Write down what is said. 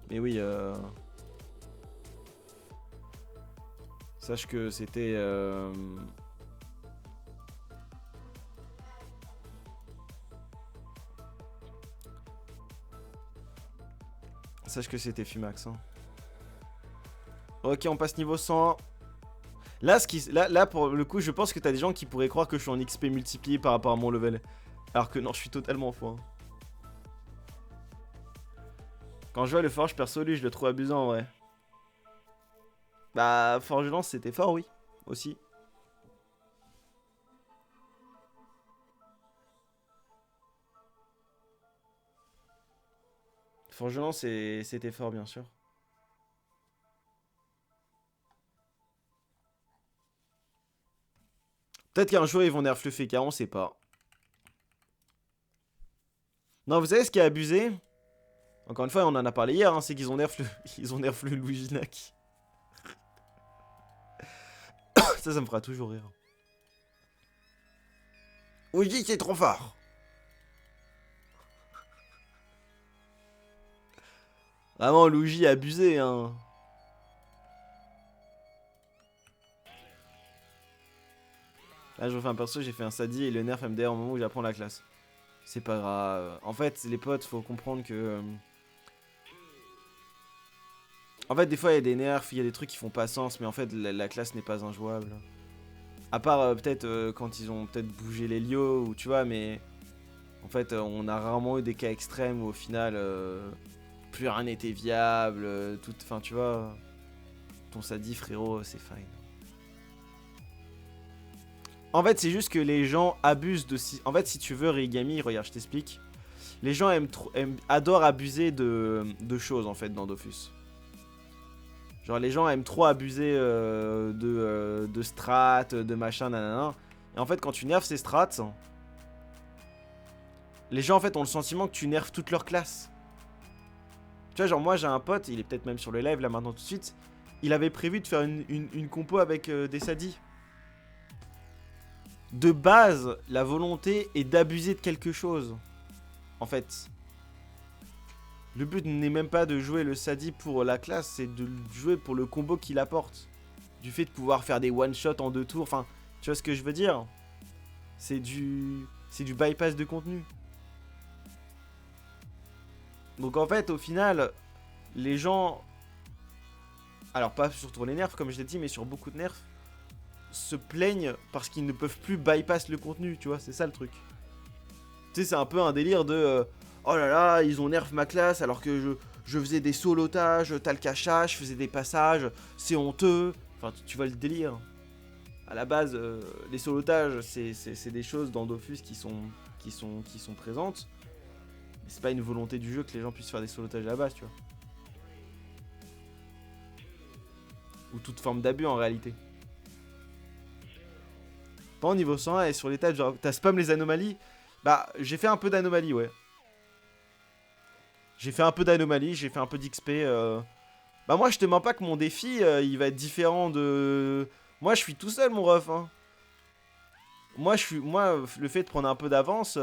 Mais oui, sache que c'était... Sache que c'était Fumax. Hein. Ok, on passe niveau 100. Là, là, pour le coup, je pense que t'as des gens qui pourraient croire que je suis en XP multiplié par rapport à mon level. Alors que non, je suis totalement faux. Hein. Quand je vois le Forge, perso, lui, je le trouve abusant en vrai. Bah, Forge Lance, c'était fort, oui. Aussi. Forge Lance, c'était fort, bien sûr. Peut-être qu'un jour, ils vont nerf le Feka, on sait pas. Non, vous savez ce qui est abusé? Encore une fois, on en a parlé hier, hein, c'est qu'ils ont nerf le... Ils ont nerf le Luiginak. Ça me fera toujours rire. Oui, c'est trop fort. Vraiment, Luigi abusé, hein. Là, je refais un perso, j'ai fait un Sadi et le nerf MDR au moment où j'apprends la classe. C'est pas grave. En fait, les potes, faut comprendre que... En fait, des fois, il y a des nerfs, il y a des trucs qui font pas sens, mais en fait, la classe n'est pas injouable. À part peut-être quand ils ont peut-être bougé les lios, ou tu vois, mais... En fait, on a rarement eu des cas extrêmes où au final, plus rien n'était viable, tout... Enfin, tu vois, ton Sadi, frérot, c'est fine. En fait, c'est juste que les gens abusent de... En fait, si tu veux, Rigami, regarde, je t'explique. Les gens adorent abuser de choses, en fait, dans Dofus. Genre, les gens aiment trop abuser de strats, de machin, nanana. Et en fait, quand tu nerfs ces strats, les gens, en fait, ont le sentiment que tu nerfs toute leur classe. Tu vois, genre, moi, j'ai un pote, il est peut-être même sur le live, là, maintenant, tout de suite. Il avait prévu de faire une compo avec des sadis. De base, la volonté est d'abuser de quelque chose. En fait. Le but n'est même pas de jouer le Sadi pour la classe, c'est de jouer pour le combo qu'il apporte. Du fait de pouvoir faire des one-shots en 2 tours, enfin, tu vois ce que je veux dire? C'est du bypass de contenu. Donc en fait, au final, les gens... Alors pas surtout les nerfs, comme je l'ai dit, mais sur beaucoup de nerfs, se plaignent parce qu'ils ne peuvent plus bypass le contenu, tu vois, c'est ça le truc. Tu sais, c'est un peu un délire de... oh là là, ils ont nerf ma classe alors que je faisais des solotages, t'as le cachage, je faisais des passages, c'est honteux. Enfin, tu vois le délire. À la base, les solotages, c'est des choses dans Dofus qui sont présentes. Mais c'est pas une volonté du jeu que les gens puissent faire des solotages à la base, tu vois. Ou toute forme d'abus en réalité. Pas au niveau 101 et sur les tables, genre, t'as spam les anomalies. Bah, j'ai fait un peu d'anomalies, ouais. J'ai fait un peu d'anomalies, j'ai fait un peu d'XP. Bah moi, je te mens pas que mon défi, il va être différent de... Moi, je suis tout seul, mon ref. Hein. Moi, le fait de prendre un peu d'avance...